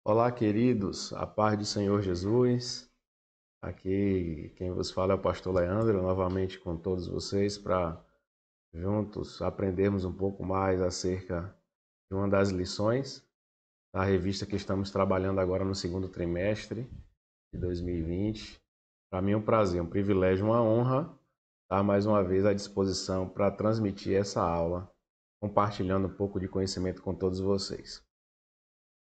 Olá, queridos, a paz do Senhor Jesus. Aqui quem vos fala é o pastor Leandro, novamente com todos vocês, para juntos aprendermos um pouco mais acerca de uma das lições da revista que estamos trabalhando agora no segundo trimestre de 2020. Para mim é um prazer, um privilégio, uma honra estar mais uma vez à disposição para transmitir essa aula, compartilhando um pouco de conhecimento com todos vocês.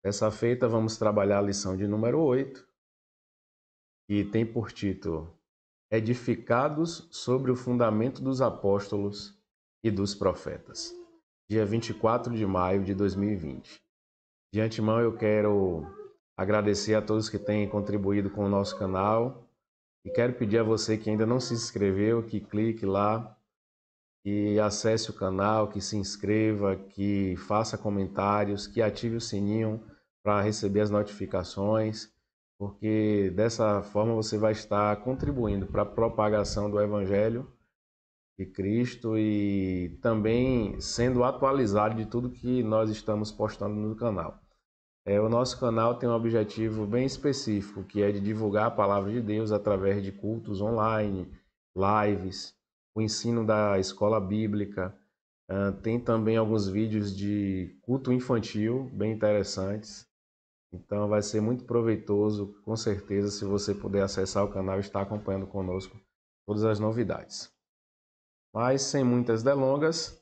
Dessa feita, vamos trabalhar a lição de número 8, que tem por título Edificados sobre o fundamento dos apóstolos e dos profetas, dia 24 de maio de 2020. De antemão, eu quero agradecer a todos que têm contribuído com o nosso canal e quero pedir a você que ainda não se inscreveu, que clique lá, que acesse o canal, que se inscreva, que faça comentários, que ative o sininho para receber as notificações, porque dessa forma você vai estar contribuindo para a propagação do Evangelho de Cristo e também sendo atualizado de tudo que nós estamos postando no canal. O nosso canal tem um objetivo bem específico, que é de divulgar a palavra de Deus através de cultos online, lives, o ensino da escola bíblica. Tem também alguns vídeos de culto infantil bem interessantes. Então vai ser muito proveitoso, com certeza, se você puder acessar o canal e estar acompanhando conosco todas as novidades. Mas sem muitas delongas,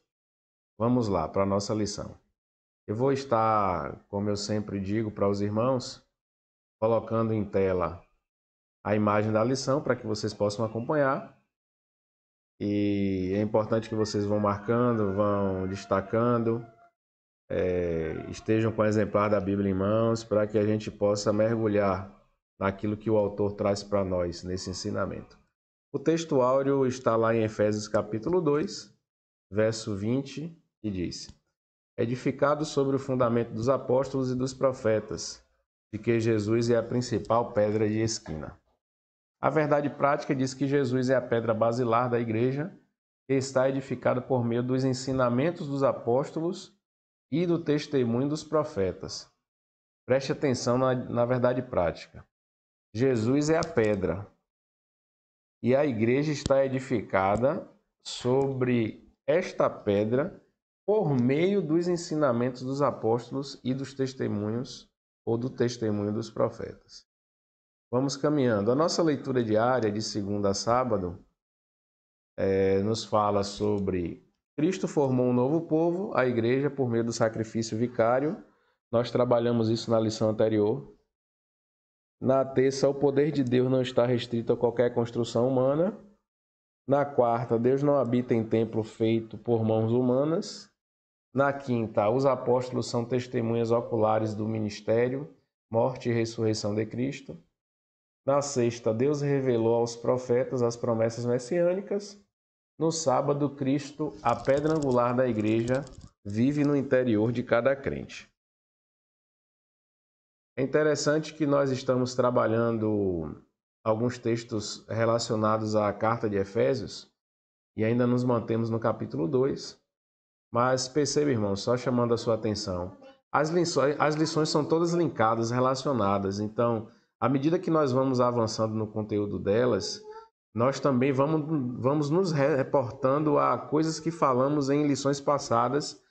vamos lá para a nossa lição. Eu vou estar, como eu sempre digo para os irmãos, colocando em tela a imagem da lição para que vocês possam acompanhar. E é importante que vocês vão marcando, vão destacando, estejam com o exemplar da Bíblia em mãos para que a gente possa mergulhar naquilo que o autor traz para nós nesse ensinamento. O texto áureo está lá em Efésios capítulo 2, verso 20, que diz: Edificado sobre o fundamento dos apóstolos e dos profetas, de que Jesus é a principal pedra de esquina. A verdade prática diz que Jesus é a pedra basilar da igreja, que está edificada por meio dos ensinamentos dos apóstolos e do testemunho dos profetas. Preste atenção na verdade prática. Jesus é a pedra e a igreja está edificada sobre esta pedra por meio dos ensinamentos dos apóstolos e dos testemunhos ou do testemunho dos profetas. Vamos caminhando. A nossa leitura diária de segunda a sábado nos fala sobre Cristo formou um novo povo, a igreja, por meio do sacrifício vicário. Nós trabalhamos isso na lição anterior. Na terça, o poder de Deus não está restrito a qualquer construção humana. Na quarta, Deus não habita em templo feito por mãos humanas. Na quinta, os apóstolos são testemunhas oculares do ministério, morte e ressurreição de Cristo. Na sexta, Deus revelou aos profetas as promessas messiânicas. No sábado, Cristo, a pedra angular da igreja, vive no interior de cada crente. É interessante que nós estamos trabalhando alguns textos relacionados à carta de Efésios e ainda nos mantemos no capítulo 2. Mas perceba, irmão, só chamando a sua atenção, as lições são todas linkadas, relacionadas. Então, à medida que nós vamos avançando no conteúdo delas, nós também vamos nos reportando a coisas que falamos em lições passadas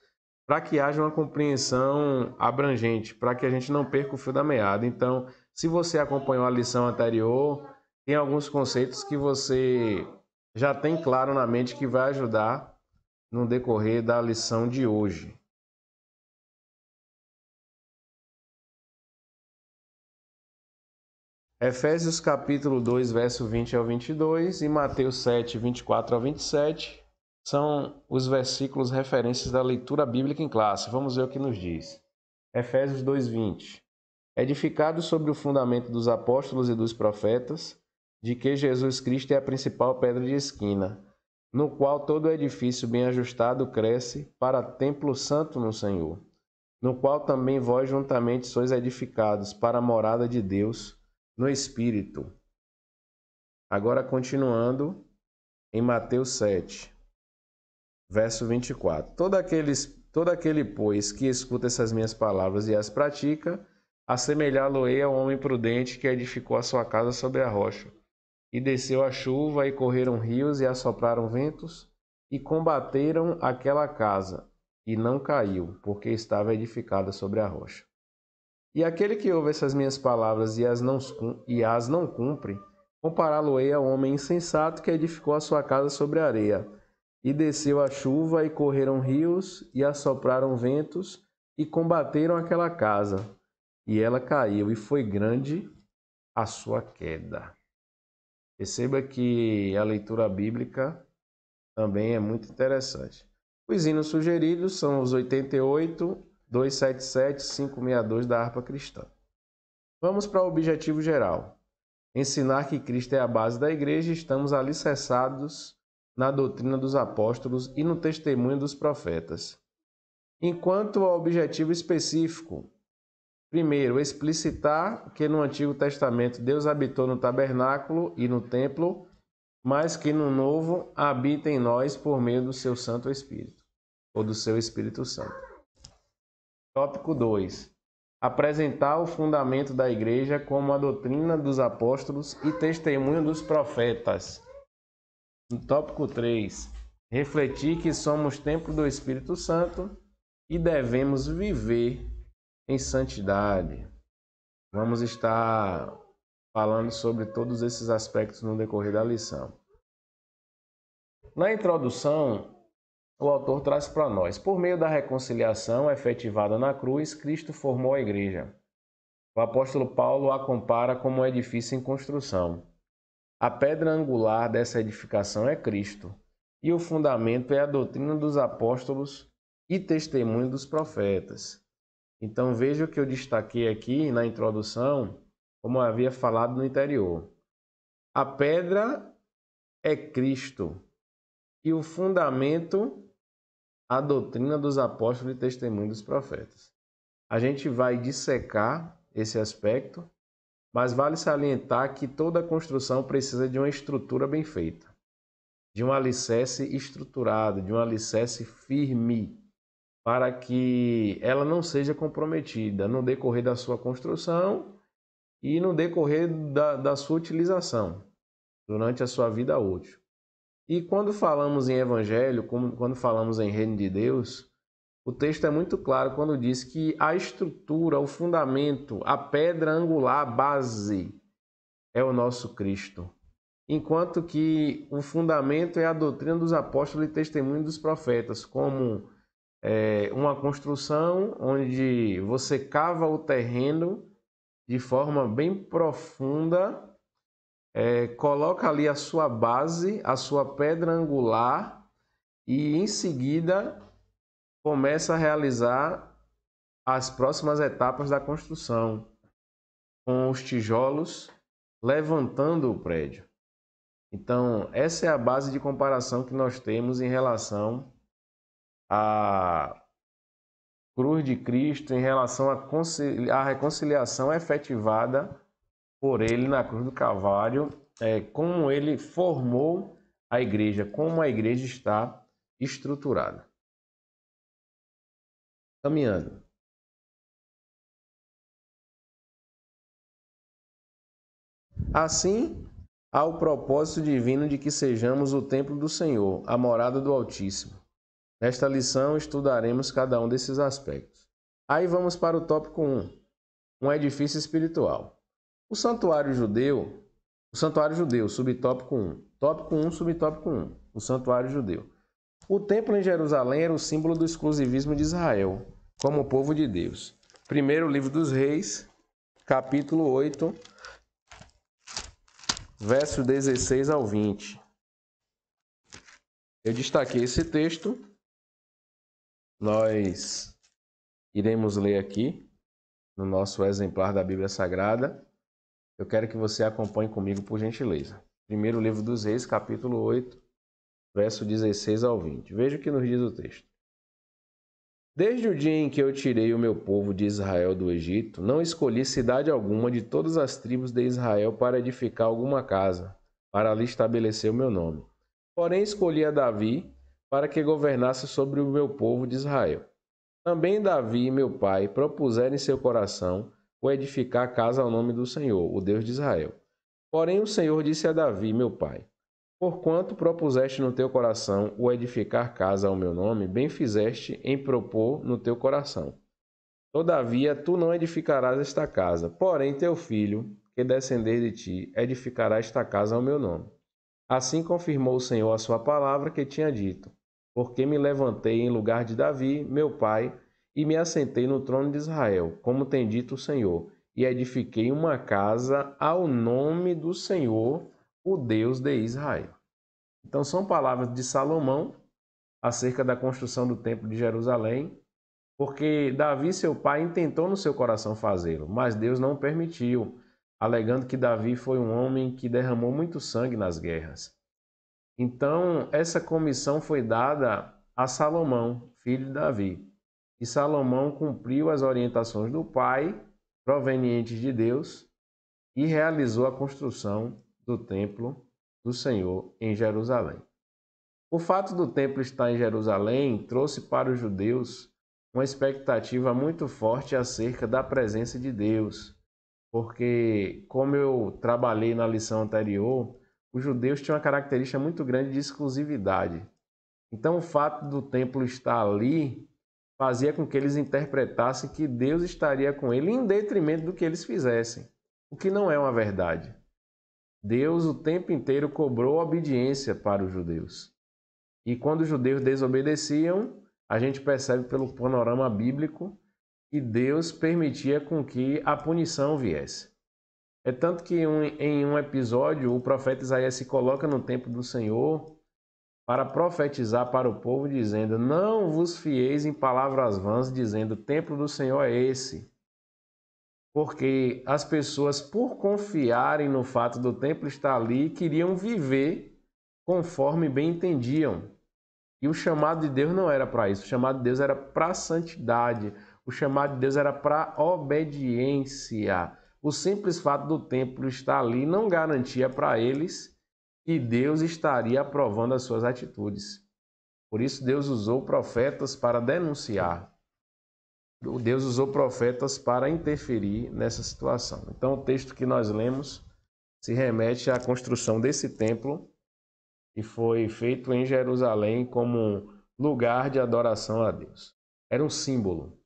para que haja uma compreensão abrangente, para que a gente não perca o fio da meada. Então, se você acompanhou a lição anterior, tem alguns conceitos que você já tem claro na mente que vai ajudar no decorrer da lição de hoje. Efésios capítulo 2, verso 20 ao 22 e Mateus 7, 24 ao 27 são os versículos referências da leitura bíblica em classe. Vamos ver o que nos diz. Efésios 2, 20. Edificado sobre o fundamento dos apóstolos e dos profetas, de que Jesus Cristo é a principal pedra de esquina, no qual todo edifício bem ajustado cresce para templo santo no Senhor, no qual também vós juntamente sois edificados para a morada de Deus no Espírito. Agora continuando em Mateus 7, verso 24. Todo aquele, pois, que escuta essas minhas palavras e as pratica, assemelhá-lo-ei ao homem prudente que edificou a sua casa sobre a rocha. E desceu a chuva, e correram rios, e assopraram ventos, e combateram aquela casa, e não caiu, porque estava edificada sobre a rocha. E aquele que ouve essas minhas palavras e as não cumpre, compará-lo-ei ao homem insensato que edificou a sua casa sobre a areia. E desceu a chuva, e correram rios, e assopraram ventos, e combateram aquela casa, e ela caiu, e foi grande a sua queda. Perceba que a leitura bíblica também é muito interessante. Os hinos sugeridos são os 88, 277, 562 da harpa cristã. Vamos para o objetivo geral. Ensinar que Cristo é a base da igreja e estamos alicerçados na doutrina dos apóstolos e no testemunho dos profetas. Enquanto ao objetivo específico, primeiro, explicitar que no Antigo Testamento Deus habitou no tabernáculo e no templo, mas que no Novo habita em nós por meio do seu Santo Espírito, ou do seu Espírito Santo. Tópico 2. Apresentar o fundamento da igreja como a doutrina dos apóstolos e testemunho dos profetas. No tópico 3. Refletir que somos templo do Espírito Santo e devemos viver em santidade. Vamos estar falando sobre todos esses aspectos no decorrer da lição. Na introdução, o autor traz para nós: por meio da reconciliação efetivada na cruz, Cristo formou a igreja. O apóstolo Paulo a compara como um edifício em construção. A pedra angular dessa edificação é Cristo, e o fundamento é a doutrina dos apóstolos e testemunho dos profetas. Então veja o que eu destaquei aqui na introdução, como eu havia falado no interior. A pedra é Cristo e o fundamento, a doutrina dos apóstolos e testemunho dos profetas. A gente vai dissecar esse aspecto, mas vale salientar que toda construção precisa de uma estrutura bem feita, de um alicerce estruturado, de um alicerce firme, para que ela não seja comprometida no decorrer da sua construção e no decorrer da sua utilização, durante a sua vida útil. E quando falamos em Evangelho, quando falamos em Reino de Deus, o texto é muito claro quando diz que a estrutura, o fundamento, a pedra angular, a base, é o nosso Cristo. Enquanto que o fundamento é a doutrina dos apóstolos e testemunho dos profetas, como uma construção onde você cava o terreno de forma bem profunda, coloca ali a sua base, a sua pedra angular e em seguida começa a realizar as próximas etapas da construção, com os tijolos levantando o prédio. Então, essa é a base de comparação que nós temos em relação à cruz de Cristo, em relação à reconciliação efetivada por ele na cruz do Calvário, como ele formou a igreja, como a igreja está estruturada. Caminhando. Assim, há o propósito divino de que sejamos o templo do Senhor, a morada do Altíssimo. Nesta lição estudaremos cada um desses aspectos. Aí vamos para o tópico 1, um edifício espiritual. O santuário judeu, subtópico 1. Tópico 1, subtópico 1, o santuário judeu. O templo em Jerusalém era o símbolo do exclusivismo de Israel, como povo de Deus. Primeiro livro dos Reis, capítulo 8, verso 16 ao 20. Eu destaquei esse texto. Nós iremos ler aqui no nosso exemplar da Bíblia Sagrada. Eu quero que você acompanhe comigo, por gentileza. Primeiro livro dos Reis, capítulo 8, verso 16 ao 20. Veja o que nos diz o texto. Desde o dia em que eu tirei o meu povo de Israel do Egito, não escolhi cidade alguma de todas as tribos de Israel para edificar alguma casa, para ali estabelecer o meu nome. Porém, escolhi a Davi para que governasse sobre o meu povo de Israel. Também Davi, meu pai, propuseram em seu coração ou edificar a casa ao nome do Senhor, o Deus de Israel. Porém o Senhor disse a Davi, meu pai: porquanto propuseste no teu coração o edificar casa ao meu nome, bem fizeste em propor no teu coração. Todavia tu não edificarás esta casa, porém teu filho, que descender de ti, edificará esta casa ao meu nome. Assim confirmou o Senhor a sua palavra que tinha dito, porque me levantei em lugar de Davi, meu pai, e me assentei no trono de Israel, como tem dito o Senhor, e edifiquei uma casa ao nome do Senhor, o Deus de Israel. Então são palavras de Salomão acerca da construção do templo de Jerusalém, porque Davi, seu pai, intentou no seu coração fazê-lo, mas Deus não permitiu, alegando que Davi foi um homem que derramou muito sangue nas guerras. Então, essa comissão foi dada a Salomão, filho de Davi. E Salomão cumpriu as orientações do pai, provenientes de Deus, e realizou a construção do templo do Senhor em Jerusalém. O fato do templo estar em Jerusalém trouxe para os judeus uma expectativa muito forte acerca da presença de Deus, porque, como eu trabalhei na lição anterior, os judeus tinham uma característica muito grande de exclusividade. Então, o fato do templo estar ali fazia com que eles interpretassem que Deus estaria com ele em detrimento do que eles fizessem, o que não é uma verdade. Deus o tempo inteiro cobrou obediência para os judeus. E quando os judeus desobedeciam, a gente percebe pelo panorama bíblico que Deus permitia com que a punição viesse. É tanto que em um episódio o profeta Isaías se coloca no templo do Senhor para profetizar para o povo, dizendo: não vos fieis em palavras vãs, dizendo: o templo do Senhor é esse. Porque as pessoas, por confiarem no fato do templo estar ali, queriam viver conforme bem entendiam. E o chamado de Deus não era para isso, o chamado de Deus era para a santidade, o chamado de Deus era para a obediência. O simples fato do templo estar ali não garantia para eles que Deus estaria aprovando as suas atitudes. Por isso Deus usou profetas para denunciar. Deus usou profetas para interferir nessa situação. Então o texto que nós lemos se remete à construção desse templo, que foi feito em Jerusalém como lugar de adoração a Deus. Era um símbolo.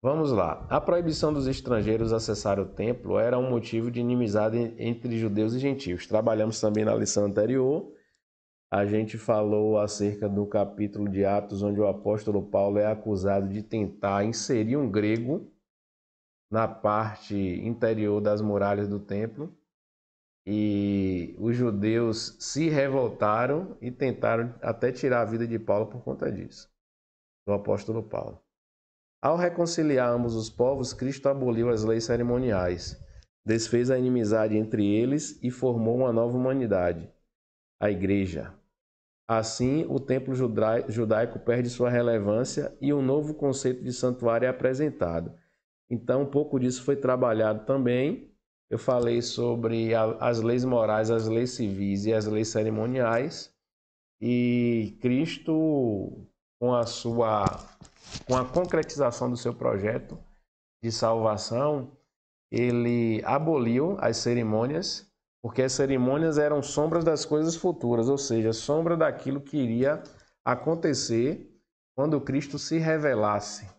Vamos lá. A proibição dos estrangeiros acessar o templo era um motivo de inimizade entre judeus e gentios. Trabalhamos também na lição anterior. A gente falou acerca do capítulo de Atos, onde o apóstolo Paulo é acusado de tentar inserir um grego na parte interior das muralhas do templo. E os judeus se revoltaram e tentaram até tirar a vida de Paulo por conta disso, do apóstolo Paulo. Ao reconciliar ambos os povos, Cristo aboliu as leis cerimoniais, desfez a inimizade entre eles e formou uma nova humanidade, a Igreja. Assim, o templo judaico perde sua relevância e um novo conceito de santuário é apresentado. Então, um pouco disso foi trabalhado também. Eu falei sobre as leis morais, as leis civis e as leis cerimoniais. E Cristo, com a concretização do seu projeto de salvação, ele aboliu as cerimônias, porque as cerimônias eram sombras das coisas futuras, ou seja, sombra daquilo que iria acontecer quando Cristo se revelasse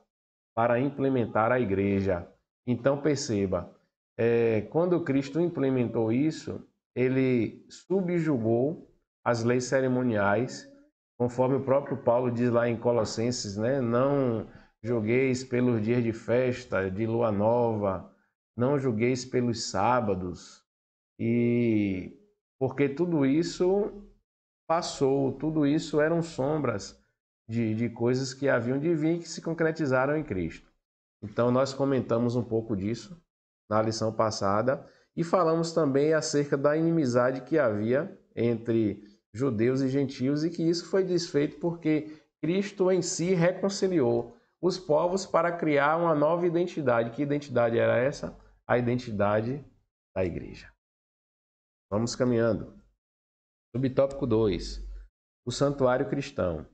para implementar a igreja. Então perceba, quando Cristo implementou isso, ele subjugou as leis cerimoniais, conforme o próprio Paulo diz lá em Colossenses, né? Não julgueis pelos dias de festa, de lua nova, não julgueis pelos sábados, e porque tudo isso passou, tudo isso eram sombras de coisas que haviam de vir e que se concretizaram em Cristo. Então nós comentamos um pouco disso na lição passada e falamos também acerca da inimizade que havia entre judeus e gentios e que isso foi desfeito porque Cristo em si reconciliou os povos para criar uma nova identidade. Que identidade era essa? A identidade da igreja. Vamos caminhando. Subtópico 2. O santuário cristão.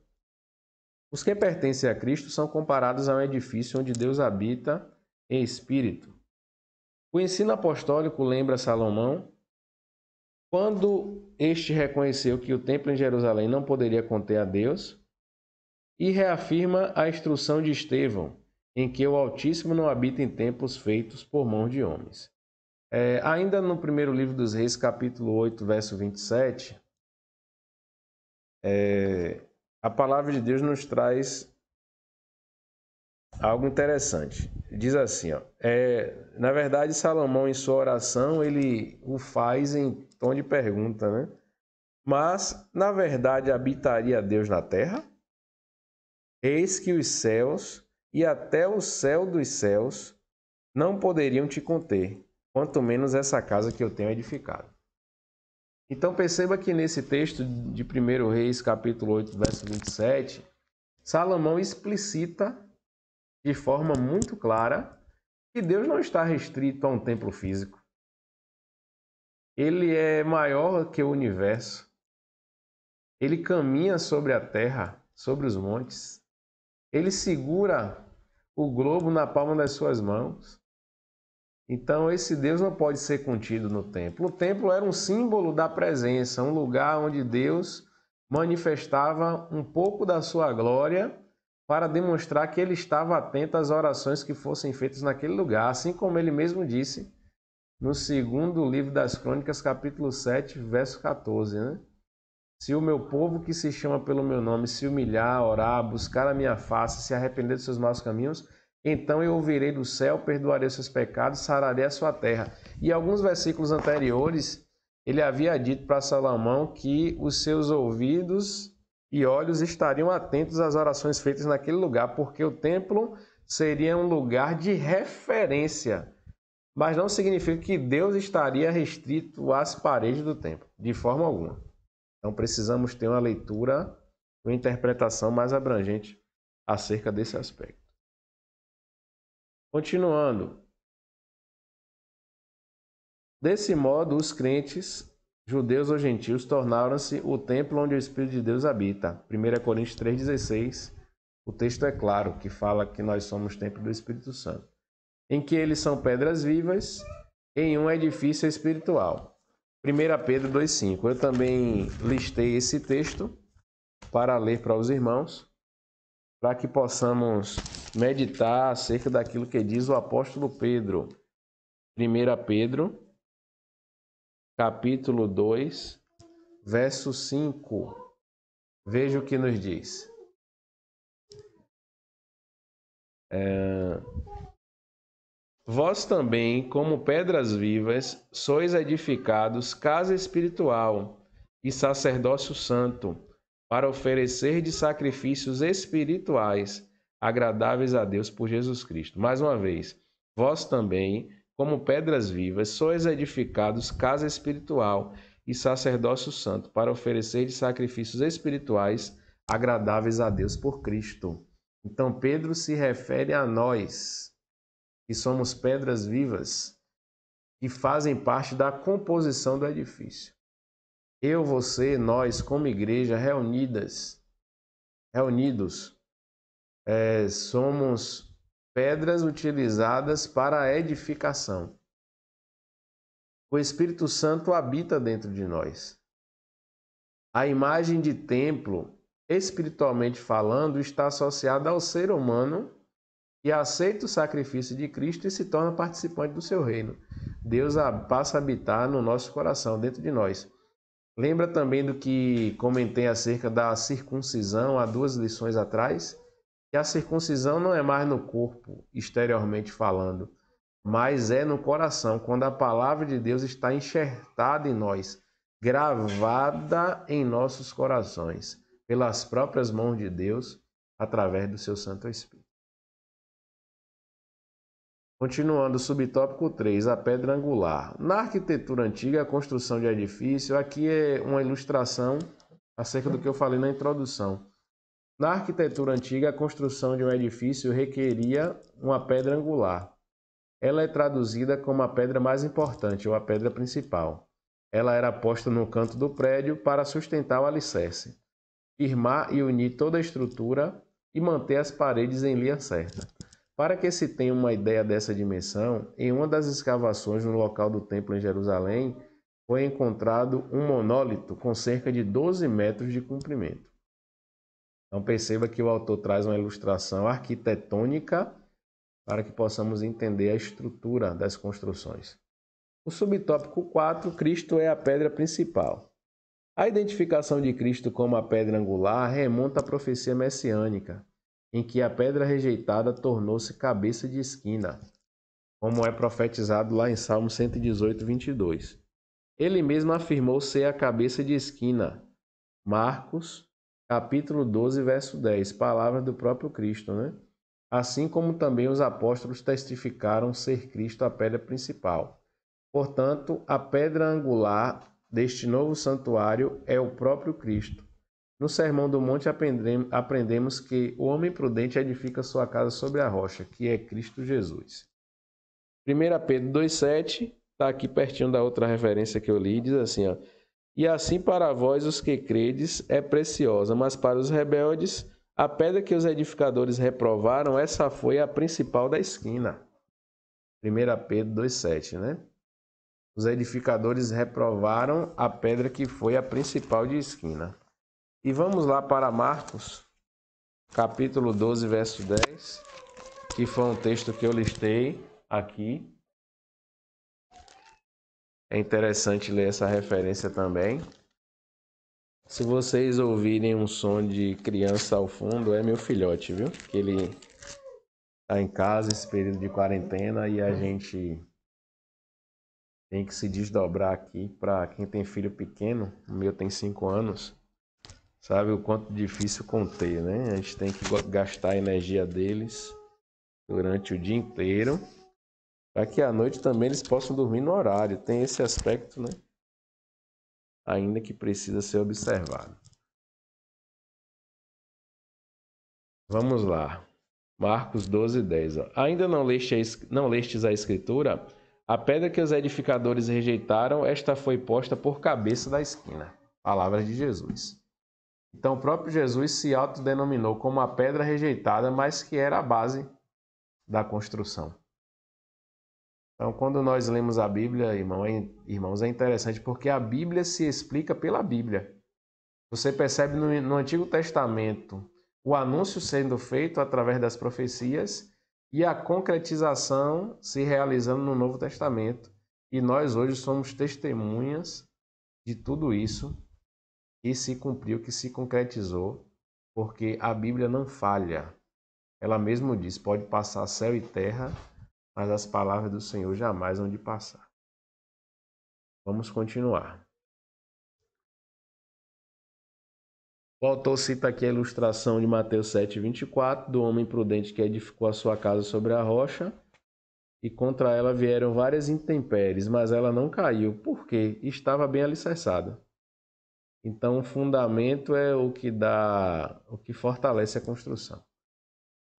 Os que pertencem a Cristo são comparados a um edifício onde Deus habita e espírito. O ensino apostólico lembra Salomão quando este reconheceu que o templo em Jerusalém não poderia conter a Deus e reafirma a instrução de Estevão, em que o Altíssimo não habita em templos feitos por mãos de homens. Ainda no primeiro livro dos Reis, capítulo 8, verso 27, a palavra de Deus nos traz algo interessante. Diz assim, ó, na verdade, Salomão, em sua oração, ele o faz em tom de pergunta, né? Mas, na verdade, habitaria Deus na terra? Eis que os céus e até o céu dos céus não poderiam te conter, quanto menos essa casa que eu tenho edificado. Então perceba que nesse texto de 1 Reis, capítulo 8, verso 27, Salomão explicita de forma muito clara que Deus não está restrito a um templo físico. Ele é maior que o universo. Ele caminha sobre a terra, sobre os montes. Ele segura o globo na palma das suas mãos. Então esse Deus não pode ser contido no templo. O templo era um símbolo da presença, um lugar onde Deus manifestava um pouco da sua glória para demonstrar que ele estava atento às orações que fossem feitas naquele lugar, assim como ele mesmo disse no segundo livro das Crônicas, capítulo 7, verso 14, né? Se o meu povo que se chama pelo meu nome se humilhar, orar, buscar a minha face, se arrepender dos seus maus caminhos, então eu ouvirei do céu, perdoarei os seus pecados, sararei a sua terra. E alguns versículos anteriores, ele havia dito para Salomão que os seus ouvidos e olhos estariam atentos às orações feitas naquele lugar, porque o templo seria um lugar de referência. Mas não significa que Deus estaria restrito às paredes do templo, de forma alguma. Então precisamos ter uma leitura, uma interpretação mais abrangente acerca desse aspecto. Continuando. Desse modo, os crentes, judeus ou gentios, tornaram-se o templo onde o Espírito de Deus habita. 1 Coríntios 3,16. O texto é claro, que fala que nós somos templo do Espírito Santo. Em que eles são pedras vivas em um edifício espiritual. 1 Pedro 2,5. Eu também listei esse texto para ler para os irmãos, para que possamos meditar acerca daquilo que diz o apóstolo Pedro. 1 Pedro, capítulo 2, verso 5. Veja o que nos diz. Vós também, como pedras vivas, sois edificados casa espiritual e sacerdócio santo, para oferecer de sacrifícios espirituais agradáveis a Deus por Jesus Cristo. Mais uma vez, vós também, como pedras vivas, sois edificados casa espiritual e sacerdócio santo, para oferecer de sacrifícios espirituais agradáveis a Deus por Cristo. Então Pedro se refere a nós, que somos pedras vivas, que fazem parte da composição do edifício. Eu, você, nós, como igreja, reunidos, somos pedras utilizadas para a edificação. O Espírito Santo habita dentro de nós. A imagem de templo, espiritualmente falando, está associada ao ser humano e aceita o sacrifício de Cristo e se torna participante do seu reino. Deus passa a habitar no nosso coração, dentro de nós. Lembra também do que comentei acerca da circuncisão há 2 lições atrás? Que a circuncisão não é mais no corpo, exteriormente falando, mas é no coração, quando a palavra de Deus está enxertada em nós, gravada em nossos corações, pelas próprias mãos de Deus, através do seu Santo Espírito. Continuando, subtópico 3, a pedra angular. Na arquitetura antiga, a construção de edifício, aqui é uma ilustração acerca do que eu falei na introdução. Na arquitetura antiga, a construção de um edifício requeria uma pedra angular. Ela é traduzida como a pedra mais importante, ou a pedra principal. Ela era posta no canto do prédio para sustentar o alicerce, firmar e unir toda a estrutura e manter as paredes em linha certa. Para que se tenha uma ideia dessa dimensão, em uma das escavações no local do templo em Jerusalém, foi encontrado um monólito com cerca de 12 metros de comprimento. Então perceba que o autor traz uma ilustração arquitetônica para que possamos entender a estrutura das construções. O subtópico 4, Cristo é a pedra principal. A identificação de Cristo como a pedra angular remonta à profecia messiânica, em que a pedra rejeitada tornou-se cabeça de esquina, como é profetizado lá em Salmo 118, 22. Ele mesmo afirmou ser a cabeça de esquina. Marcos, capítulo 12, verso 10, palavras do próprio Cristo, né? Assim como também os apóstolos testificaram ser Cristo a pedra principal. Portanto, a pedra angular deste novo santuário é o próprio Cristo. No Sermão do Monte aprendemos que o homem prudente edifica sua casa sobre a rocha, que é Cristo Jesus. 1 Pedro 2,7, está aqui pertinho da outra referência que eu li, diz assim, ó, e assim para vós os que credes é preciosa, mas para os rebeldes, a pedra que os edificadores reprovaram, essa foi a principal da esquina. 1 Pedro 2,7, né? Os edificadores reprovaram a pedra que foi a principal de esquina. E vamos lá para Marcos, capítulo 12, verso 10, que foi um texto que eu listei aqui. É interessante ler essa referência também. Se vocês ouvirem um som de criança ao fundo, é meu filhote, viu? Que ele está em casa esse período de quarentena e a gente tem que se desdobrar aqui para quem tem filho pequeno. O meu tem 5 anos. Sabe o quanto difícil conter, né? A gente tem que gastar a energia deles durante o dia inteiro, para que à noite também eles possam dormir no horário. Tem esse aspecto, né? Ainda que precisa ser observado. Vamos lá. Marcos 12, 10. Ó. Ainda não lestes a escritura? A pedra que os edificadores rejeitaram, esta foi posta por cabeça da esquina. Palavras de Jesus. Então, o próprio Jesus se autodenominou como a pedra rejeitada, mas que era a base da construção. Então, quando nós lemos a Bíblia, irmãos, é interessante porque a Bíblia se explica pela Bíblia. Você percebe no Antigo Testamento o anúncio sendo feito através das profecias e a concretização se realizando no Novo Testamento. E nós hoje somos testemunhas de tudo isso que se cumpriu, que se concretizou, porque a Bíblia não falha. Ela mesmo diz, pode passar céu e terra, mas as palavras do Senhor jamais hão de passar. Vamos continuar. O autor cita aqui a ilustração de Mateus 7, 24, do homem prudente que edificou a sua casa sobre a rocha, e contra ela vieram várias intempéries, mas ela não caiu, porque estava bem alicerçada. Então, o fundamento é o que fortalece a construção.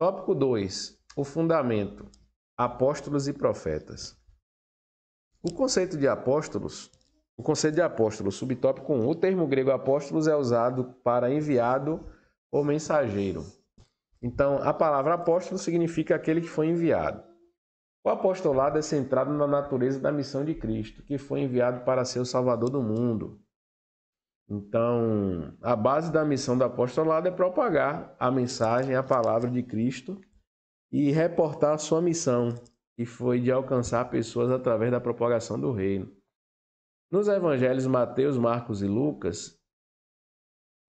Tópico 2. O fundamento. Apóstolos e profetas. O conceito de apóstolos, subtópico 1. O termo grego apóstolos é usado para enviado ou mensageiro. Então, a palavra apóstolo significa aquele que foi enviado. O apostolado é centrado na natureza da missão de Cristo, que foi enviado para ser o Salvador do mundo. Então, a base da missão do apostolado é propagar a mensagem, a palavra de Cristo e reportar a sua missão, que foi de alcançar pessoas através da propagação do reino. Nos evangelhos Mateus, Marcos e Lucas,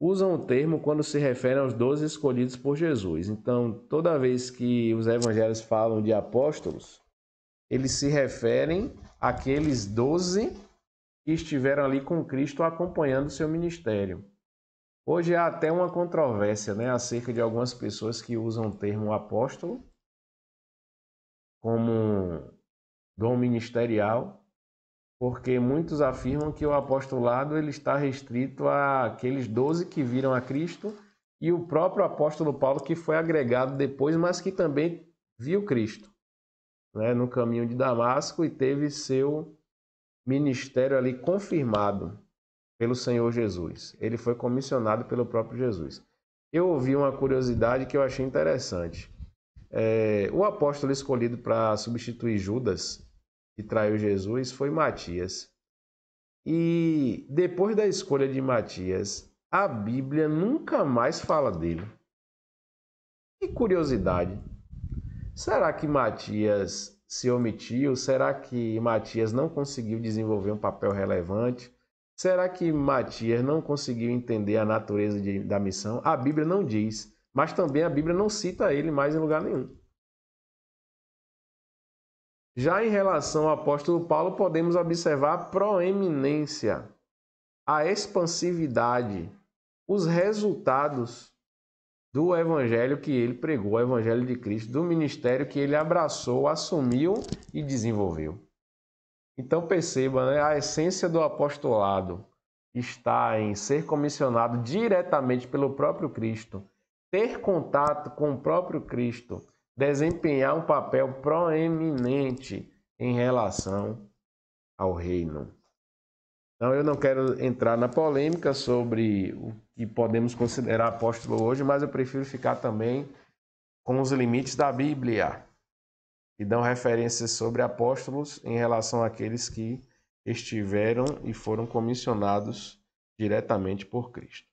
usam o termo quando se referem aos 12 escolhidos por Jesus. Então, toda vez que os evangelhos falam de apóstolos, eles se referem àqueles 12 que estiveram ali com Cristo acompanhando o seu ministério. Hoje há até uma controvérsia, né, acerca de algumas pessoas que usam o termo apóstolo como dom ministerial, porque muitos afirmam que o apostolado ele está restrito àqueles 12 que viram a Cristo e o próprio apóstolo Paulo que foi agregado depois, mas que também viu Cristo, né, no caminho de Damasco e teve seu ministério ali confirmado pelo Senhor Jesus. Ele foi comissionado pelo próprio Jesus. Eu ouvi uma curiosidade que eu achei interessante. O apóstolo escolhido para substituir Judas, que traiu Jesus, foi Matias. E depois da escolha de Matias, a Bíblia nunca mais fala dele. Que curiosidade! Será que Matias se omitiu? Será que Matias não conseguiu desenvolver um papel relevante? Será que Matias não conseguiu entender a natureza da missão? A Bíblia não diz, mas também a Bíblia não cita ele mais em lugar nenhum. Já em relação ao apóstolo Paulo, podemos observar a proeminência, a expansividade, os resultados do evangelho que ele pregou, o evangelho de Cristo, do ministério que ele abraçou, assumiu e desenvolveu. Então perceba, né, a essência do apostolado está em ser comissionado diretamente pelo próprio Cristo, ter contato com o próprio Cristo, desempenhar um papel proeminente em relação ao reino. Então eu não quero entrar na polêmica sobre o que podemos considerar apóstolo hoje, mas eu prefiro ficar também com os limites da Bíblia, que dão referências sobre apóstolos em relação àqueles que estiveram e foram comissionados diretamente por Cristo.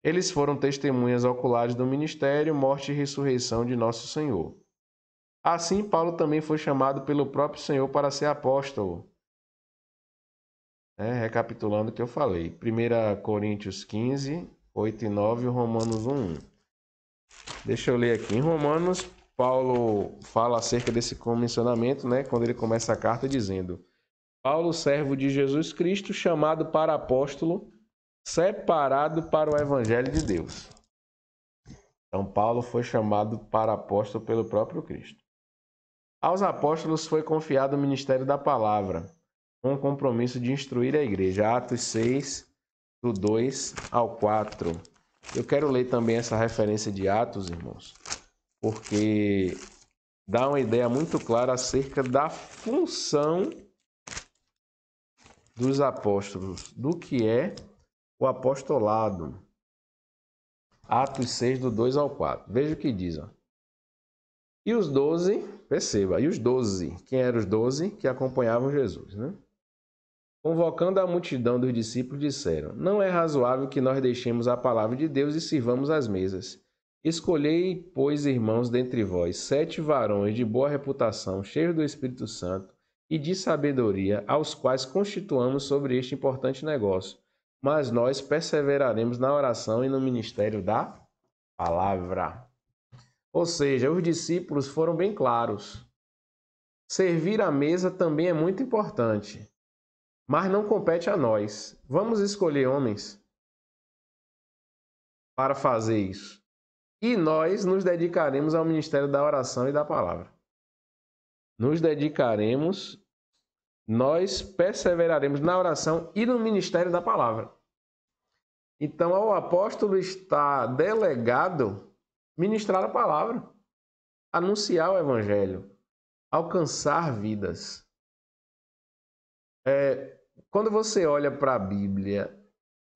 Eles foram testemunhas oculares do ministério, morte e ressurreição de nosso Senhor. Assim, Paulo também foi chamado pelo próprio Senhor para ser apóstolo. Recapitulando o que eu falei. 1 Coríntios 15, 8 e 9 e Romanos 1. Deixa eu ler aqui. Em Romanos, Paulo fala acerca desse comissionamento, quando ele começa a carta dizendo: Paulo, servo de Jesus Cristo, chamado para apóstolo, separado para o evangelho de Deus. Então, Paulo foi chamado para apóstolo pelo próprio Cristo. Aos apóstolos foi confiado o ministério da palavra, com o compromisso de instruir a igreja. Atos 6, do 2 ao 4. Eu quero ler também essa referência de Atos, irmãos, porque dá uma ideia muito clara acerca da função dos apóstolos, do que é o apostolado. Atos 6, do 2 ao 4. Veja o que diz. E os 12, perceba, e os 12, quem eram os 12 que acompanhavam Jesus, Convocando a multidão dos discípulos, disseram: Não é razoável que nós deixemos a palavra de Deus e sirvamos às mesas. Escolhei, pois, irmãos, dentre vós, 7 varões de boa reputação, cheios do Espírito Santo e de sabedoria, aos quais constituamos sobre este importante negócio. Mas nós perseveraremos na oração e no ministério da palavra. Ou seja, os discípulos foram bem claros. Servir à mesa também é muito importante, mas não compete a nós. Vamos escolher homens para fazer isso. E nós nos dedicaremos ao ministério da oração e da palavra. Nós perseveraremos na oração e no ministério da palavra. Então, ao apóstolo está delegado ministrar a palavra, anunciar o evangelho, alcançar vidas. Quando você olha para a Bíblia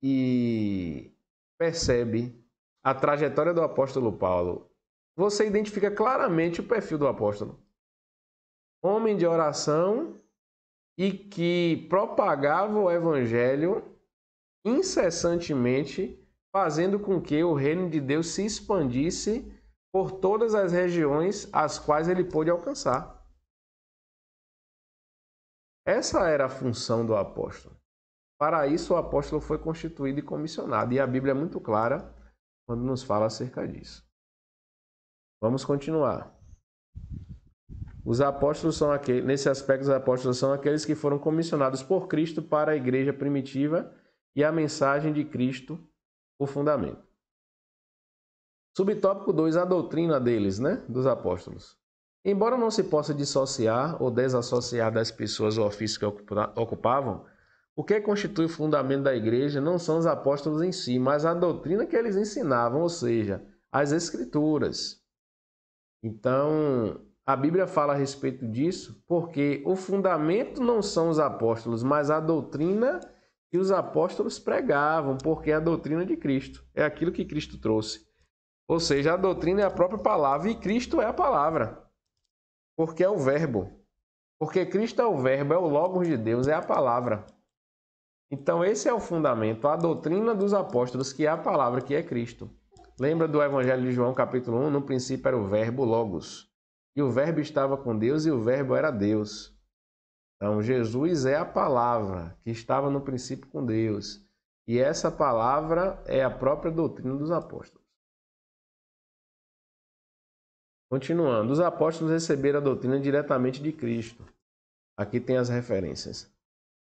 e percebe a trajetória do apóstolo Paulo, você identifica claramente o perfil do apóstolo. Homem de oração e que propagava o evangelho incessantemente, fazendo com que o reino de Deus se expandisse por todas as regiões às quais ele pôde alcançar. Essa era a função do apóstolo. Para isso, o apóstolo foi constituído e comissionado. E a Bíblia é muito clara quando nos fala acerca disso. Vamos continuar. Os apóstolos são aqueles, nesse aspecto, os apóstolos são aqueles que foram comissionados por Cristo para a igreja primitiva e a mensagem de Cristo, o fundamento. Subtópico 2, a doutrina deles, dos apóstolos. Embora não se possa dissociar ou desassociar das pessoas o ofício que ocupavam, o que constitui o fundamento da igreja não são os apóstolos em si, mas a doutrina que eles ensinavam, ou seja, as escrituras. Então, a Bíblia fala a respeito disso porque o fundamento não são os apóstolos, mas a doutrina que os apóstolos pregavam, porque é a doutrina de Cristo, é aquilo que Cristo trouxe. Ou seja, a doutrina é a própria palavra e Cristo é a palavra. Porque é o verbo. Porque Cristo é o verbo, é o Logos de Deus, é a palavra. Então esse é o fundamento, a doutrina dos apóstolos, que é a palavra, que é Cristo. Lembra do Evangelho de João, capítulo 1? No princípio era o verbo, Logos. E o verbo estava com Deus e o verbo era Deus. Então Jesus é a palavra que estava no princípio com Deus. E essa palavra é a própria doutrina dos apóstolos. Continuando, os apóstolos receberam a doutrina diretamente de Cristo. Aqui tem as referências.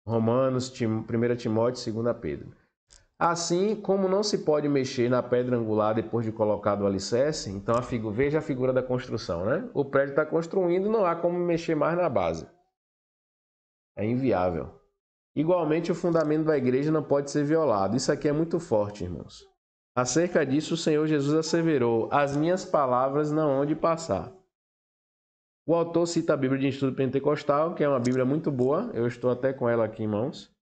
Romanos, 1 Timóteo, 2 Pedro. Assim, como não se pode mexer na pedra angular depois de colocado o alicerce, então veja a figura da construção, né? O prédio está construindo, não há como mexer mais na base. É inviável. Igualmente, o fundamento da igreja não pode ser violado. Isso aqui é muito forte, irmãos. Acerca disso, o Senhor Jesus asseverou: as minhas palavras não hão de passar. O autor cita a Bíblia de Estudo Pentecostal, que é uma Bíblia muito boa, eu estou até com ela aqui em mãos,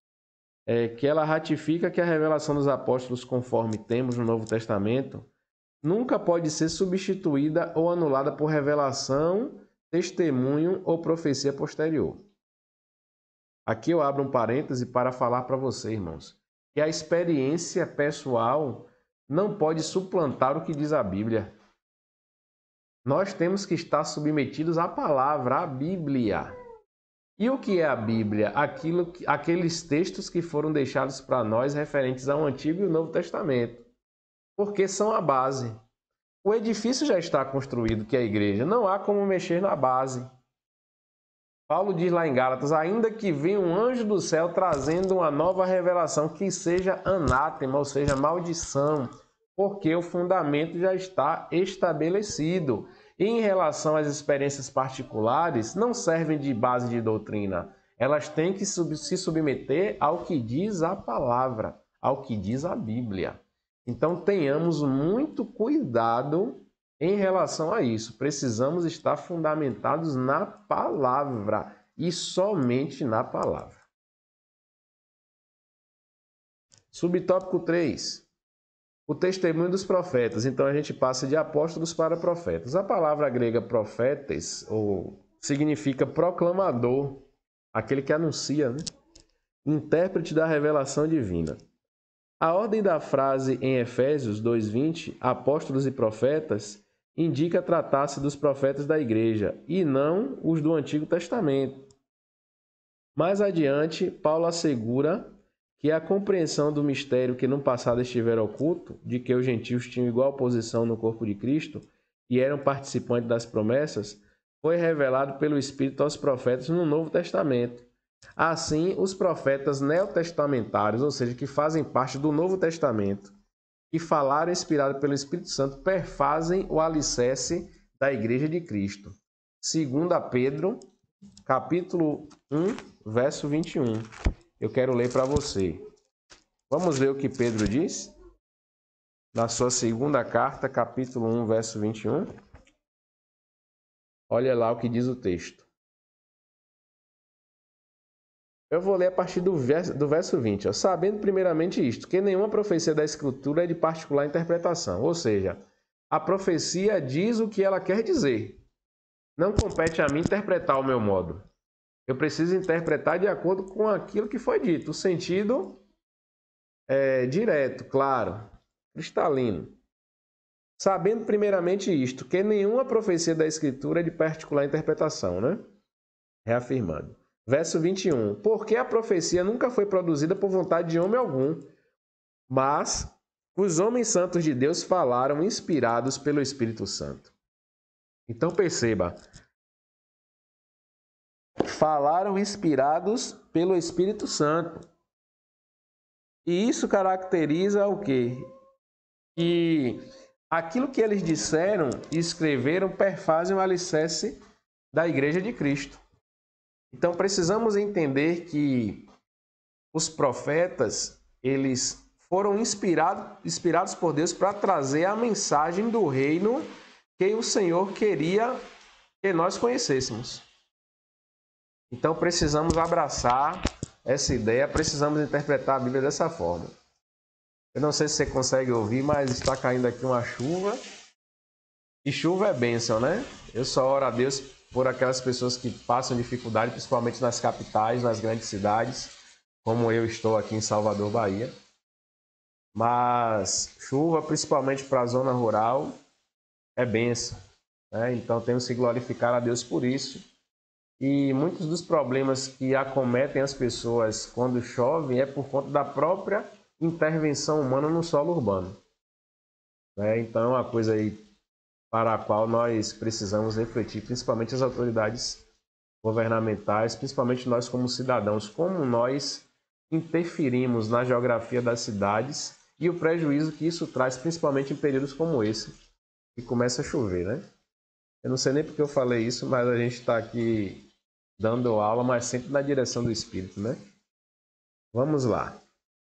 que ela ratifica que a revelação dos apóstolos, conforme temos no Novo Testamento, nunca pode ser substituída ou anulada por revelação, testemunho ou profecia posterior. Aqui eu abro um parêntese para falar para você, irmãos, que a experiência pessoal não pode suplantar o que diz a Bíblia. Nós temos que estar submetidos à palavra, à Bíblia. E o que é a Bíblia? Aqueles textos que foram deixados para nós referentes ao Antigo e ao Novo Testamento. Porque são a base. O edifício já está construído, que é a igreja. Não há como mexer na base. Paulo diz lá em Gálatas: ainda que venha um anjo do céu trazendo uma nova revelação, que seja anátema, ou seja, maldição, porque o fundamento já está estabelecido. E em relação às experiências particulares, não servem de base de doutrina. Elas têm que se submeter ao que diz a palavra, ao que diz a Bíblia. Então tenhamos muito cuidado em relação a isso. Precisamos estar fundamentados na palavra e somente na palavra. Subtópico 3. O testemunho dos profetas. Então a gente passa de apóstolos para profetas. A palavra grega profetes significa proclamador, aquele que anuncia, né? Intérprete da revelação divina. A ordem da frase em Efésios 2:20, apóstolos e profetas, indica tratar-se dos profetas da igreja e não os do Antigo Testamento. Mais adiante, Paulo assegura que a compreensão do mistério que no passado estivera oculto, de que os gentios tinham igual posição no corpo de Cristo e eram participantes das promessas, foi revelado pelo Espírito aos profetas no Novo Testamento. Assim, os profetas neotestamentários, ou seja, que fazem parte do Novo Testamento, e falaram inspirado pelo Espírito Santo, perfazem o alicerce da Igreja de Cristo. 2 Pedro, capítulo 1, verso 21. Eu quero ler para você. Vamos ver o que Pedro diz? Na sua segunda carta, capítulo 1, verso 21. Olha lá o que diz o texto. Eu vou ler a partir do verso 20. Sabendo primeiramente isto, que nenhuma profecia da Escritura é de particular interpretação. Ou seja, a profecia diz o que ela quer dizer. Não compete a mim interpretar o meu modo. Eu preciso interpretar de acordo com aquilo que foi dito. O sentido é direto, claro, cristalino. Sabendo primeiramente isto, que nenhuma profecia da Escritura é de particular interpretação, né? Reafirmando. Verso 21. Porque a profecia nunca foi produzida por vontade de homem algum, mas os homens santos de Deus falaram inspirados pelo Espírito Santo. Então perceba, falaram inspirados pelo Espírito Santo. E isso caracteriza o quê? Que aquilo que eles disseram e escreveram perfazem o alicerce da Igreja de Cristo. Então precisamos entender que os profetas, eles foram inspirados por Deus para trazer a mensagem do reino que o Senhor queria que nós conhecêssemos. Então precisamos abraçar essa ideia, precisamos interpretar a Bíblia dessa forma. Eu não sei se você consegue ouvir, mas está caindo aqui uma chuva E chuva é bênção, né? Eu só oro a Deus por aquelas pessoas que passam dificuldade, principalmente nas capitais, nas grandes cidades, como eu estou aqui em Salvador, Bahia. Mas chuva, principalmente para a zona rural, é bênção, né? Então temos que glorificar a Deus por isso. E muitos dos problemas que acometem as pessoas quando chove é por conta da própria intervenção humana no solo urbano, né? Então é uma coisa aí para a qual nós precisamos refletir, principalmente as autoridades governamentais, principalmente nós como cidadãos, como nós interferimos na geografia das cidades e o prejuízo que isso traz, principalmente em períodos como esse, que começa a chover, né? Eu não sei nem porque eu falei isso, mas a gente está aqui dando aula, mas sempre na direção do Espírito, né? Vamos lá.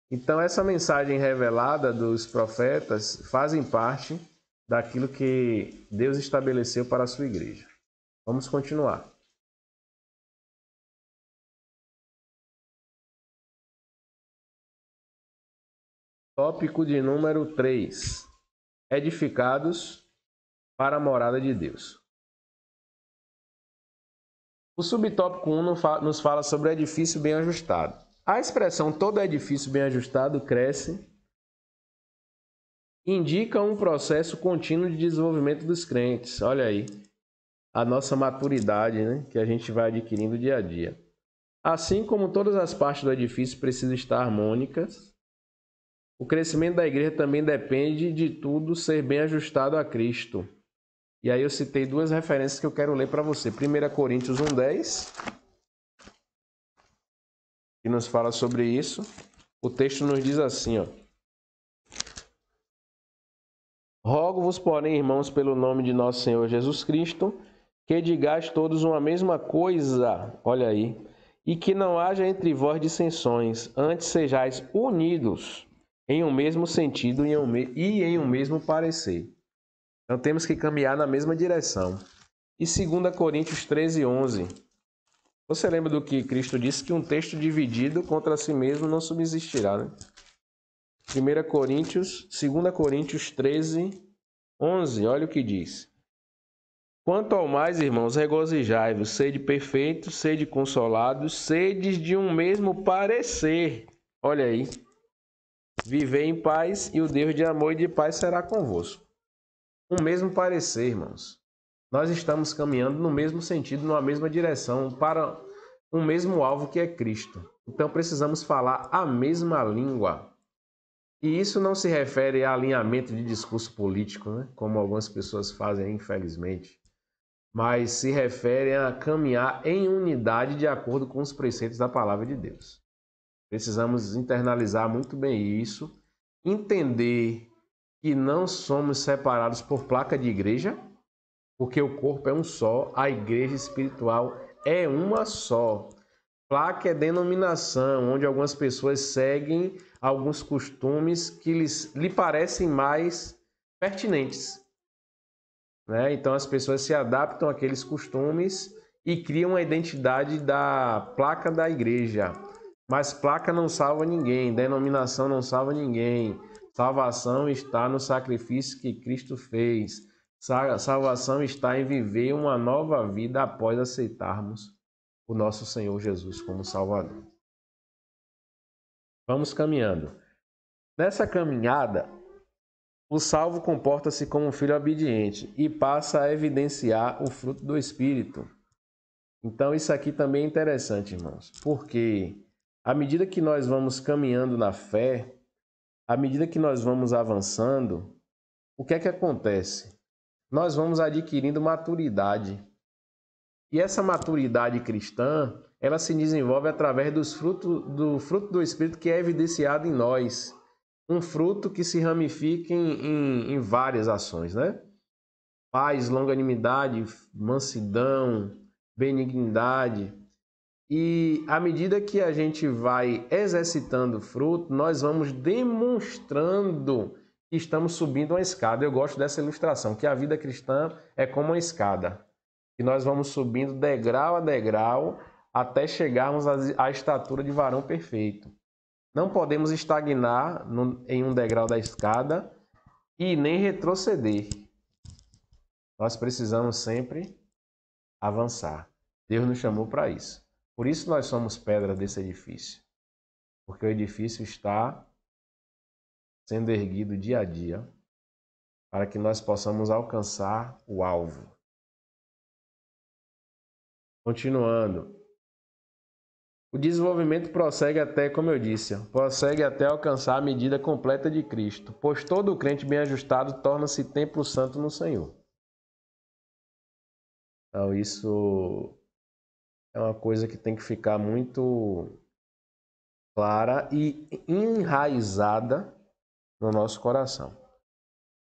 Então, essa mensagem revelada dos profetas fazem parte daquilo que Deus estabeleceu para a sua igreja. Vamos continuar. Tópico de número 3. Edificados para a morada de Deus. O subtópico 1 nos fala sobre o edifício bem ajustado. A expressão todo edifício bem ajustado cresce indica um processo contínuo de desenvolvimento dos crentes. Olha aí, a nossa maturidade, né, que a gente vai adquirindo dia a dia. Assim como todas as partes do edifício precisam estar harmônicas, o crescimento da igreja também depende de tudo ser bem ajustado a Cristo. E aí eu citei duas referências que eu quero ler para você. 1 Coríntios 1:10, que nos fala sobre isso. O texto nos diz assim, ó: Rogo-vos, porém, irmãos, pelo nome de nosso Senhor Jesus Cristo, que digais todos uma mesma coisa, olha aí, e que não haja entre vós dissensões, antes sejais unidos em um mesmo sentido e em um mesmo parecer. Então temos que caminhar na mesma direção. E 2 Coríntios 13:11. Você lembra do que Cristo disse? Que um texto dividido contra si mesmo não subsistirá, né? 2 Coríntios 13:11. Olha o que diz. Quanto ao mais, irmãos, regozijai-vos, sede perfeitos, sede consolados, sedes de um mesmo parecer. Olha aí. Vivei em paz e o Deus de amor e de paz será convosco. Um mesmo parecer, irmãos. Nós estamos caminhando no mesmo sentido, numa mesma direção, para um mesmo alvo que é Cristo. Então precisamos falar a mesma língua. E isso não se refere a alinhamento de discurso político, né? Como algumas pessoas fazem, infelizmente, mas se refere a caminhar em unidade de acordo com os preceitos da palavra de Deus. Precisamos internalizar muito bem isso, entender que não somos separados por placa de igreja, porque o corpo é um só, a igreja espiritual é uma só. Placa é denominação, onde algumas pessoas seguem alguns costumes que lhe parecem mais pertinentes, né? Então as pessoas se adaptam àqueles costumes e criam uma identidade da placa da igreja. Mas placa não salva ninguém, denominação não salva ninguém. Salvação está no sacrifício que Cristo fez. Salvação está em viver uma nova vida após aceitarmos o nosso Senhor Jesus como Salvador. Vamos caminhando. Nessa caminhada, o salvo comporta-se como um filho obediente e passa a evidenciar o fruto do Espírito. Então isso aqui também é interessante, irmãos, porque à medida que nós vamos caminhando na fé, à medida que nós vamos avançando, o que é que acontece? Nós vamos adquirindo maturidade. E essa maturidade cristã, ela se desenvolve através do fruto do Espírito que é evidenciado em nós. Um fruto que se ramifica em várias ações, né? Paz, longanimidade, mansidão, benignidade. E à medida que a gente vai exercitando o fruto, nós vamos demonstrando que estamos subindo uma escada. Eu gosto dessa ilustração, que a vida cristã é como uma escada. E nós vamos subindo degrau a degrau até chegarmos à estatura de varão perfeito. Não podemos estagnar em um degrau da escada e nem retroceder. Nós precisamos sempre avançar. Deus nos chamou para isso. Por isso nós somos pedra desse edifício. Porque o edifício está sendo erguido dia a dia para que nós possamos alcançar o alvo. Continuando. O desenvolvimento prossegue até, como eu disse, prossegue até alcançar a medida completa de Cristo, pois todo crente bem ajustado torna-se templo santo no Senhor. Então isso é uma coisa que tem que ficar muito clara e enraizada no nosso coração.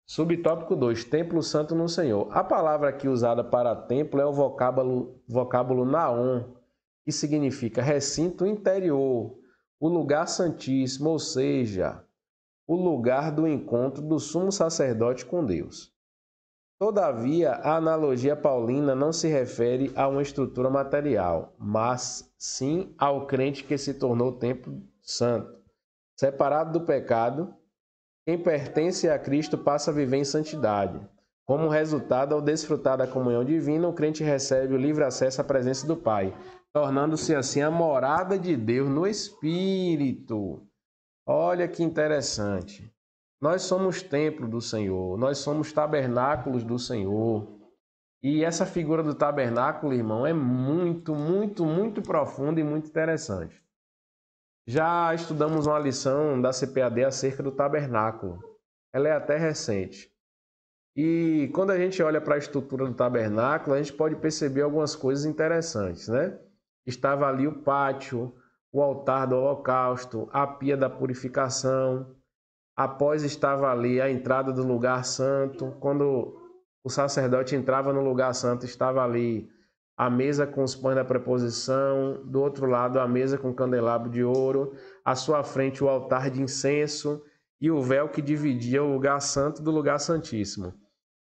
Subtópico 2, templo santo no Senhor. A palavra aqui usada para templo é o vocábulo naon, que significa recinto interior, o lugar santíssimo, ou seja, o lugar do encontro do sumo sacerdote com Deus. Todavia, a analogia paulina não se refere a uma estrutura material, mas sim ao crente que se tornou templo santo. Separado do pecado, quem pertence a Cristo passa a viver em santidade. Como resultado, ao desfrutar da comunhão divina, o crente recebe o livre acesso à presença do Pai, tornando-se assim a morada de Deus no Espírito. Olha que interessante. Nós somos templo do Senhor, nós somos tabernáculos do Senhor. E essa figura do tabernáculo, irmão, é muito, muito, muito profunda e muito interessante. Já estudamos uma lição da CPAD acerca do tabernáculo. Ela é até recente. E quando a gente olha para a estrutura do tabernáculo, a gente pode perceber algumas coisas interessantes, né? Estava ali o pátio, o altar do holocausto, a pia da purificação. Após estava ali a entrada do lugar santo. Quando o sacerdote entrava no lugar santo, estava ali a mesa com os pães da preposição, do outro lado a mesa com candelabro de ouro, à sua frente o altar de incenso e o véu que dividia o lugar santo do lugar santíssimo.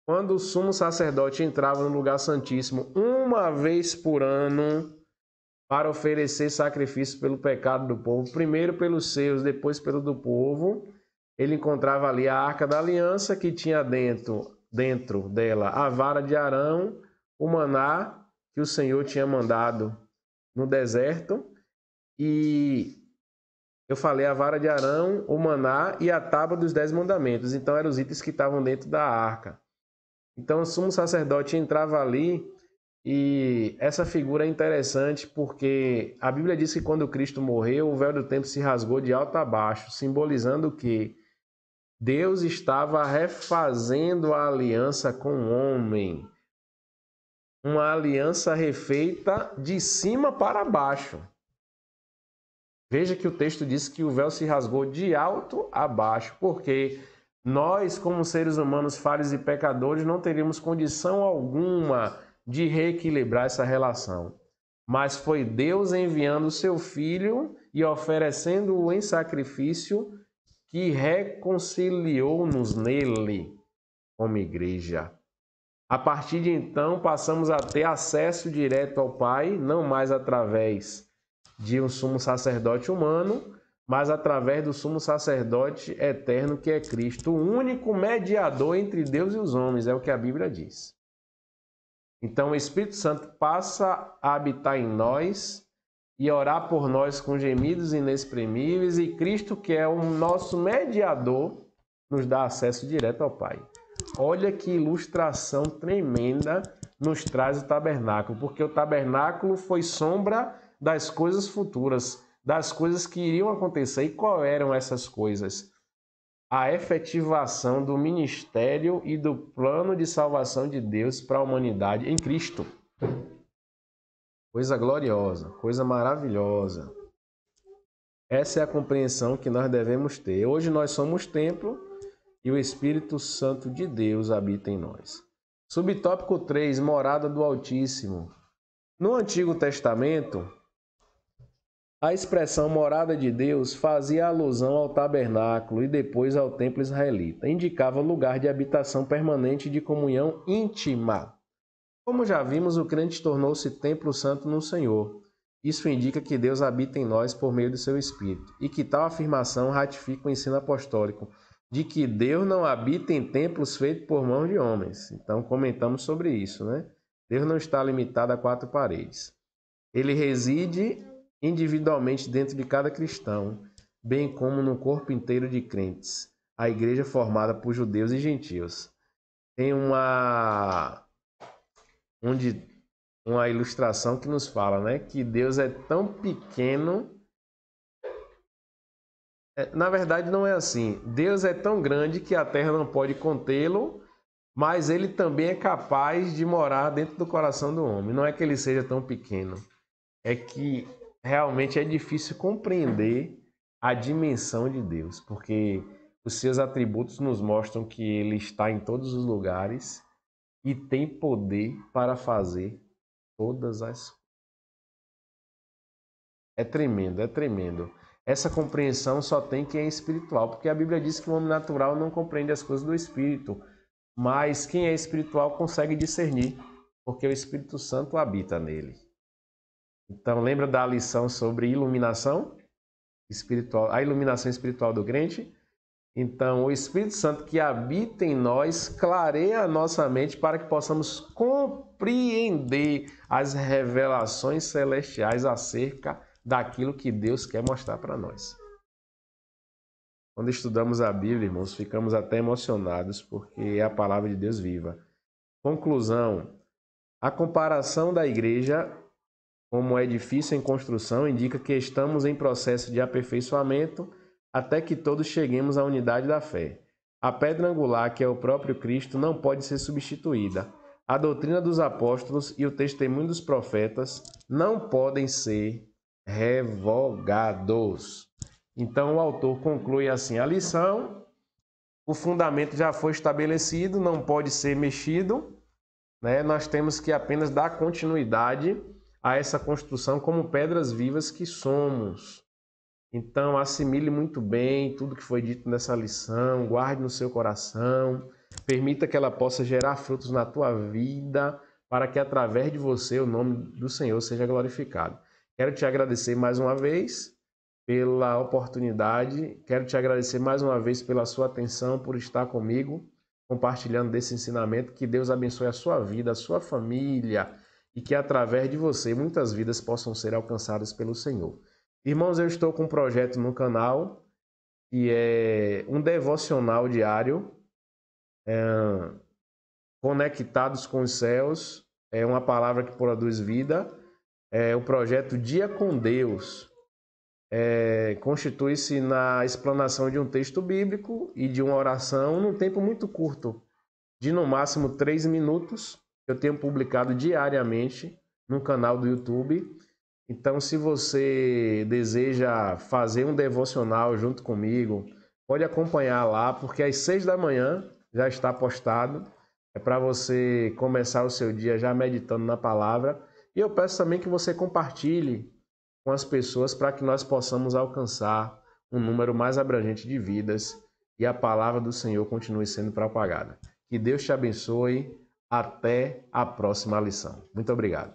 Quando o sumo sacerdote entrava no lugar santíssimo uma vez por ano para oferecer sacrifício pelo pecado do povo, primeiro pelos seus, depois pelo do povo, ele encontrava ali a Arca da Aliança, que tinha dentro dela a vara de Arão, o maná que o Senhor tinha mandado no deserto, e eu falei a vara de Arão, o maná e a tábua dos 10 mandamentos. Então eram os itens que estavam dentro da arca. Então o sumo sacerdote entrava ali, e essa figura é interessante porque a Bíblia diz que quando Cristo morreu, o véu do templo se rasgou de alto a baixo, simbolizando que Deus estava refazendo a aliança com o homem. Uma aliança refeita de cima para baixo. Veja que o texto diz que o véu se rasgou de alto a baixo, porque nós, como seres humanos falhos e pecadores, não teríamos condição alguma de reequilibrar essa relação. Mas foi Deus enviando o seu Filho e oferecendo-o em sacrifício que reconciliou-nos nele como igreja. A partir de então, passamos a ter acesso direto ao Pai, não mais através de um sumo sacerdote humano, mas através do sumo sacerdote eterno que é Cristo, o único mediador entre Deus e os homens, é o que a Bíblia diz. Então o Espírito Santo passa a habitar em nós e orar por nós com gemidos inexprimíveis, e Cristo, que é o nosso mediador, nos dá acesso direto ao Pai. Olha que ilustração tremenda nos traz o tabernáculo, porque o tabernáculo foi sombra das coisas futuras, das coisas que iriam acontecer. E qual eram essas coisas? A efetivação do ministério e do plano de salvação de Deus para a humanidade em Cristo. Coisa gloriosa, coisa maravilhosa. Essa é a compreensão que nós devemos ter. Hoje nós somos templo e o Espírito Santo de Deus habita em nós. Subtópico 3, morada do Altíssimo. No Antigo Testamento, a expressão morada de Deus fazia alusão ao tabernáculo e depois ao templo israelita. Indicava lugar de habitação permanente de comunhão íntima. Como já vimos, o crente tornou-se templo santo no Senhor. Isso indica que Deus habita em nós por meio do seu Espírito, e que tal afirmação ratifica o ensino apostólico. de que Deus não habita em templos feitos por mãos de homens. Então comentamos sobre isso, né? Deus não está limitado a quatro paredes. Ele reside individualmente dentro de cada cristão, bem como no corpo inteiro de crentes, a igreja formada por judeus e gentios. Tem uma ilustração que nos fala, né, que Deus é tão pequeno. Na verdade, não é assim. Deus é tão grande que a terra não pode contê-lo, mas ele também é capaz de morar dentro do coração do homem. Não é que ele seja tão pequeno, é que realmente é difícil compreender a dimensão de Deus, porque os seus atributos nos mostram que ele está em todos os lugares e tem poder para fazer todas as coisas. É tremendo, é tremendo. Essa compreensão só tem quem é espiritual, porque a Bíblia diz que o homem natural não compreende as coisas do Espírito, mas quem é espiritual consegue discernir, porque o Espírito Santo habita nele. Então, lembra da lição sobre iluminação espiritual, a iluminação espiritual do crente? Então, o Espírito Santo que habita em nós clareia a nossa mente para que possamos compreender as revelações celestiais acerca daquilo que Deus quer mostrar para nós. Quando estudamos a Bíblia, irmãos, ficamos até emocionados porque é a palavra de Deus viva. Conclusão: a comparação da igreja como edifício em construção indica que estamos em processo de aperfeiçoamento até que todos cheguemos à unidade da fé. A pedra angular, que é o próprio Cristo, não pode ser substituída. A doutrina dos apóstolos e o testemunho dos profetas não podem ser revogados. Então o autor conclui assim: a lição, o fundamento já foi estabelecido, não pode ser mexido, né? Nós temos que apenas dar continuidade a essa construção como pedras vivas que somos. Então, assimile muito bem tudo que foi dito nessa lição, guarde no seu coração, permita que ela possa gerar frutos na tua vida, para que através de você o nome do Senhor seja glorificado. Quero te agradecer mais uma vez pela oportunidade, quero te agradecer mais uma vez pela sua atenção, por estar comigo, compartilhando desse ensinamento. Que Deus abençoe a sua vida, a sua família, e que através de você muitas vidas possam ser alcançadas pelo Senhor. Irmãos, eu estou com um projeto no canal que é um devocional diário, conectados com os céus, é uma palavra que produz vida. O projeto Dia com Deus constitui-se na explanação de um texto bíblico e de uma oração num tempo muito curto, de no máximo 3 minutos. Eu tenho publicado diariamente no canal do YouTube. Então, se você deseja fazer um devocional junto comigo, pode acompanhar lá, porque às 6 da manhã já está postado. É para você começar o seu dia já meditando na palavra. E eu peço também que você compartilhe com as pessoas para que nós possamos alcançar um número mais abrangente de vidas e a palavra do Senhor continue sendo propagada. Que Deus te abençoe. Até a próxima lição. Muito obrigado.